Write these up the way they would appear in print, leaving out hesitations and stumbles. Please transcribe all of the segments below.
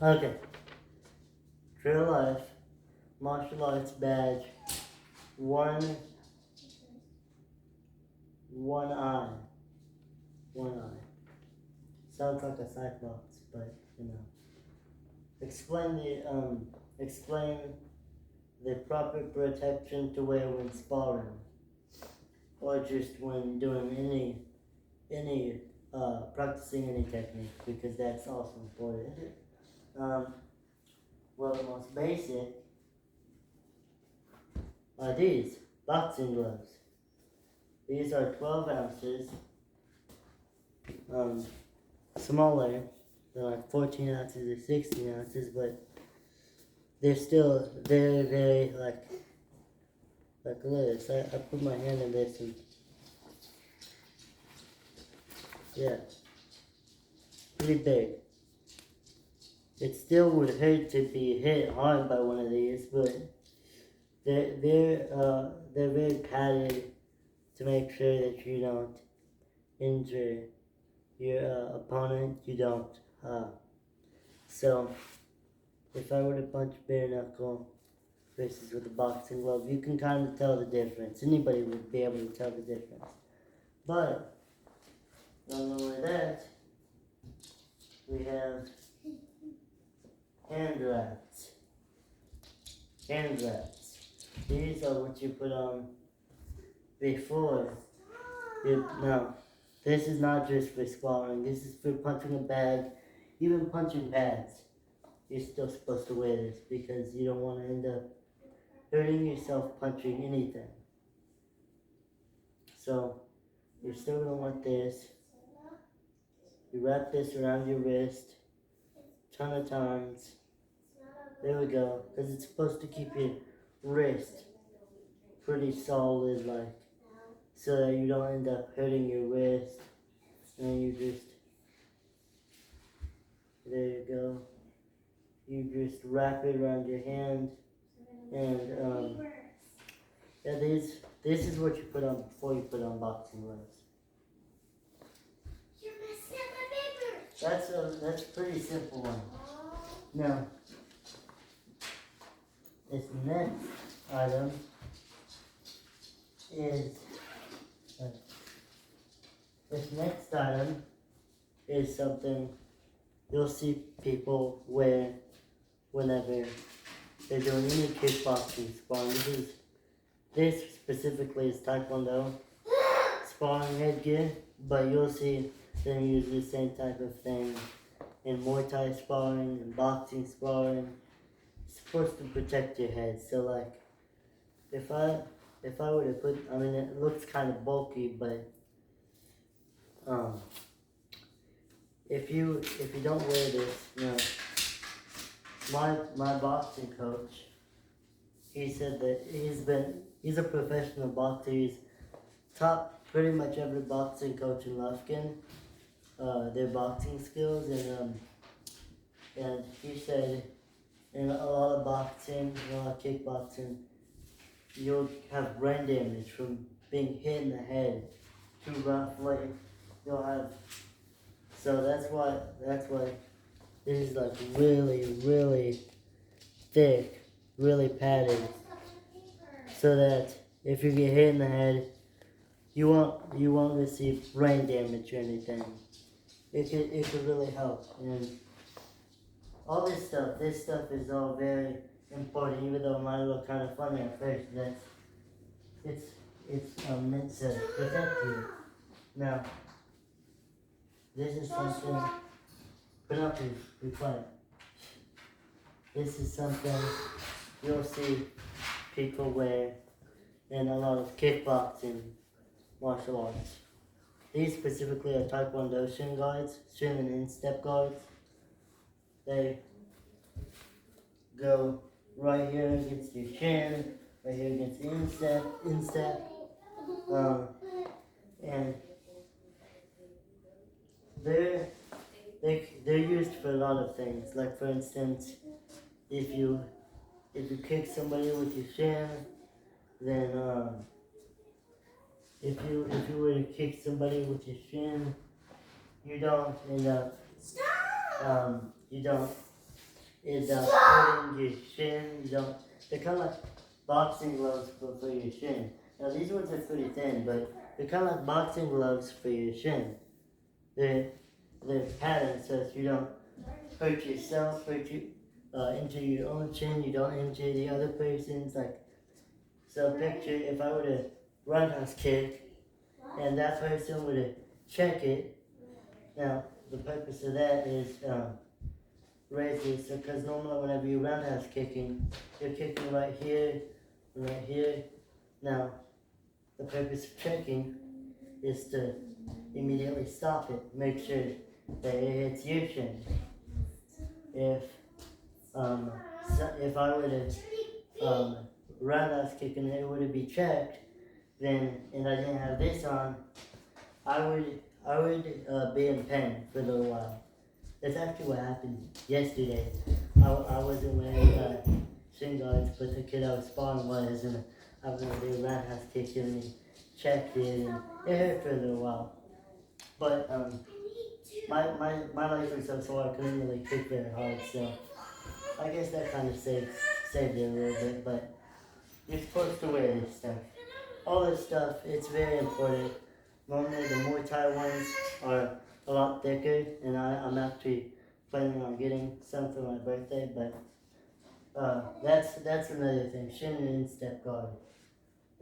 Okay. Real life, martial arts badge, one one eye. One eye. Sounds like a cyclops, but you know. Explain the proper protection to wear when sparring. Or just when doing any practicing any technique, because that's also important. Um, well, the most basic are these boxing gloves. These are 12 ounces, smaller. They're like 14 ounces or 16 ounces, but they're still very, very like this. I put my hand in this and yeah, pretty big. It still would hurt to be hit hard by one of these, but they're very padded to make sure that you don't injure your opponent. You don't. So if I were to punch bare knuckle versus with a boxing glove, you can kind of tell the difference. Anybody would be able to tell the difference. But not only that, we have hand wraps. Hand wraps. These are what you put on before. No, this is not just for sparring. This is for punching a bag, even punching pads. You're still supposed to wear this because you don't want to end up hurting yourself punching anything. So you're still going to want this. You wrap this around your wrist a ton of times. There we go. Because it's supposed to keep your wrist pretty solid, like, so that you don't end up hurting your wrist. And you just, there you go. You just wrap it around your hand. And, yeah, this is what you put on before you put on boxing gloves. You're messing up my paper. That's a pretty simple one. Now, this next item is something you'll see people wear whenever they're doing any kickboxing sparring. This specifically is Taekwondo sparring headgear, but you'll see them use the same type of thing in Muay Thai sparring and boxing sparring. It's supposed to protect your head. So like, if I were to put, I mean, it looks kind of bulky, but if you don't wear this, you know, my boxing coach, he said that he's a professional boxer. He's taught pretty much every boxing coach in Lufkin their boxing skills, and he said in a lot of boxing, a lot of kickboxing, you'll have brain damage from being hit in the head too roughly. You'll have, so that's why this is like really thick, really padded, so that if you get hit in the head, you won't receive brain damage or anything. It could really help. And all this stuff is all very important, even though it might look kind of funny at first. It's meant to protect you. Now, this is something. Put up, be quiet. This is something you'll see people wear in a lot of kickboxing martial arts. These specifically are Taekwondo shin guards, shin and instep guards. They go right here against your shin, right here against the instep, and they're used for a lot of things. Like for instance, if you kick somebody with your shin, then if you were to kick somebody with your shin, you don't end up you don't is hurting your shin. You don't. They're kind of like boxing gloves for your shin. Now these ones are pretty thin, but they're kind of like boxing gloves for your shin. They're padded so that you don't hurt yourself, injure your own chin. You don't injure the other person's. Like, so picture if I were to roundhouse kick, and that person were to check it. Now the purpose of that is raise this, because normally whenever you're roundhouse kicking, you're kicking right here, right here. Now the purpose of checking is to immediately stop it, make sure that it hits your shin. If I were to roundhouse kick and it were to be checked, then and I didn't have this on, I would be in pain for a little while. That's actually what happened yesterday. I wasn't wearing shin guards, but the kid I was sparring was, and I was going to do a roundhouse kick and he checked it, and it hurt for a little while. But my legs were so sore I couldn't really kick very hard, so I guess that kind of saved it a little bit. But you're supposed to wear this stuff. All this stuff, it's very important. Normally the Muay Thai ones are a lot thicker, and I'm actually planning on getting some for my birthday, but that's another thing. Shin and instep guard.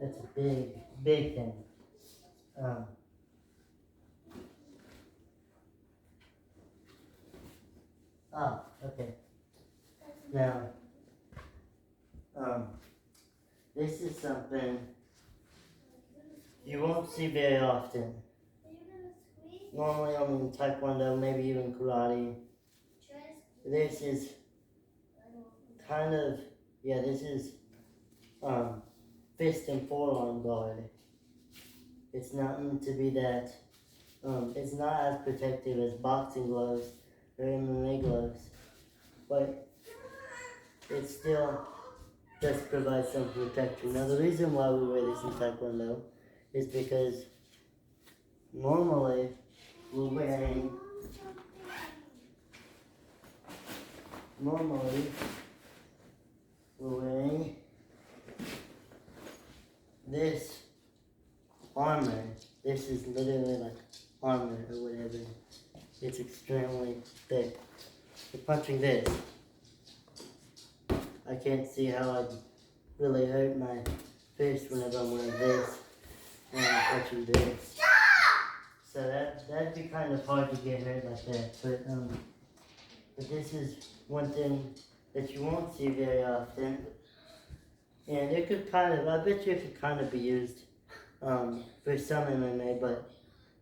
That's a big thing. Okay. Now, this is something you won't see very often. Normally only in Taekwondo, maybe even karate. This is kind of, this is fist and forearm guard. It's not meant to be that, it's not as protective as boxing gloves or MMA gloves, but it still does provide some protection. Now the reason why we wear this in Taekwondo is because normally we're wearing this armor. This is literally like armor or whatever. It's extremely thick. You're punching this. I can't see how I'd really hurt my fist whenever I'm wearing this and I'm punching this. So that'd be kind of hard to get hurt like that. But this is one thing that you won't see very often. And it could I bet you it could kind of be used for some MMA, but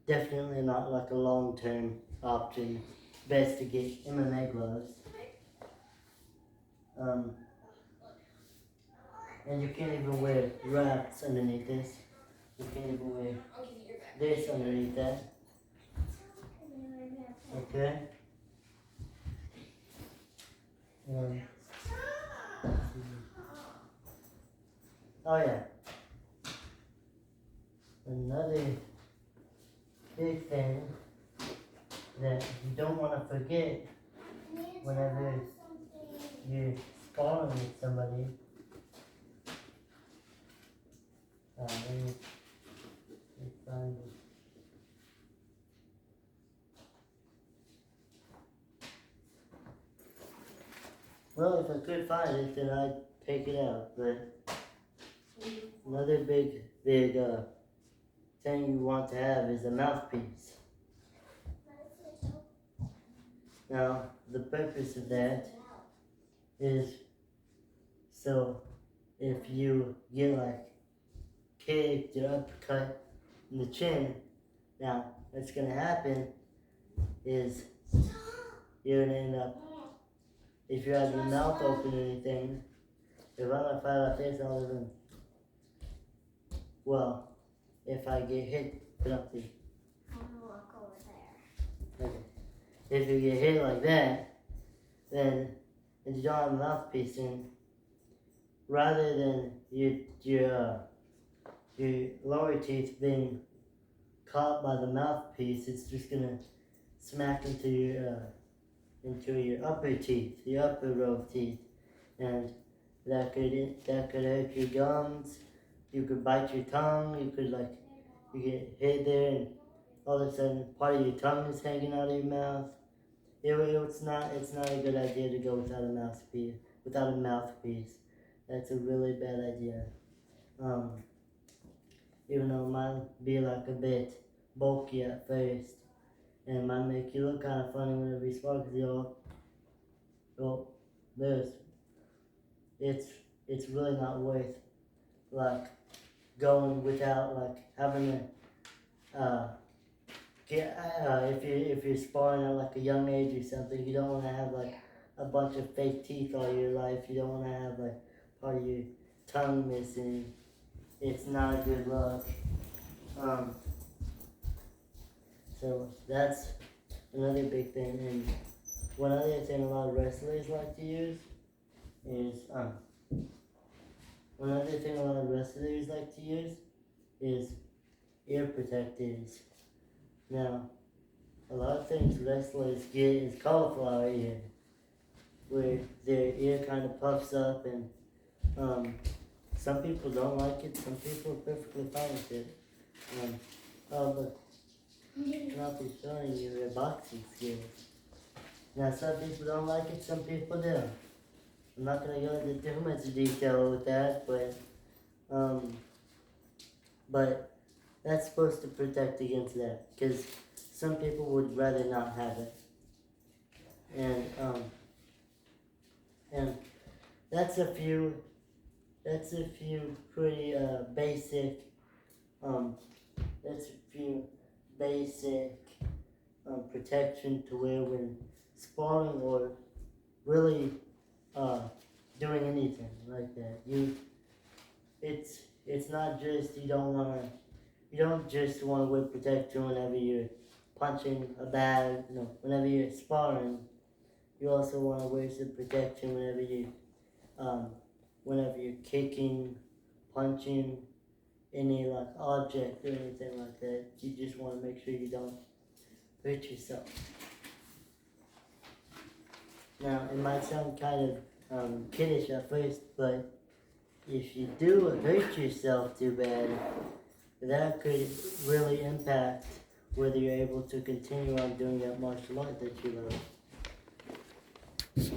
definitely not like a long-term option. Best to get MMA gloves. And you can't even wear wraps underneath this. You can't even wear this underneath that. Okay? Oh yeah. Another big thing that you don't want to forget whenever you're sparring with somebody. Let me find it. Well, if I could find it, then I'd take it out. But another big thing you want to have is a mouthpiece. Now, the purpose of that is so if you get like kicked or uppercut in the chin, now what's going to happen is you're going to end up, if you have your mouth open or anything, if I'm going to fight like this, all of them, well, if I get hit, put up the, I'm gonna walk over there. okay. If you get hit like that, then and you don't have a mouthpiece in, rather than your lower teeth being caught by the mouthpiece, it's just gonna smack into your into your upper teeth, your upper row of teeth, and that could hurt your gums. You could bite your tongue. You get hit there, and all of a sudden part of your tongue is hanging out of your mouth. It's not a good idea to go without a mouthpiece. That's a really bad idea. Even though it might be like a bit bulky at first, and it might make you look kind of funny whenever you swallow, because it's really not worth like going without like having to if you're sparring at like a young age or something. You don't want to have like a bunch of fake teeth all your life. You don't want to have like part of your tongue missing. It's not a good look. So that's another big thing. And one other thing a lot of wrestlers like to use is ear protectors. Now, a lot of things wrestlers get is cauliflower ear, where their ear kind of puffs up, and some people don't like it. Some people are perfectly fine with it. But I'll be showing you their boxing skills. Now, some people don't like it. Some people do. I'm not gonna go into too much detail with that, but that's supposed to protect against that, because some people would rather not have it. And that's a few pretty basic protection to wear when sparring or really doing anything like that. It's not just you don't just want to wear protection whenever you're punching a bag. No, whenever you're sparring, you also want to wear some protection whenever you're kicking, punching any like object or anything like that. You just want to make sure you don't hurt yourself. Now, it might sound kind of kiddish at first, but if you do hurt yourself too bad, that could really impact whether you're able to continue on doing that martial art that you love.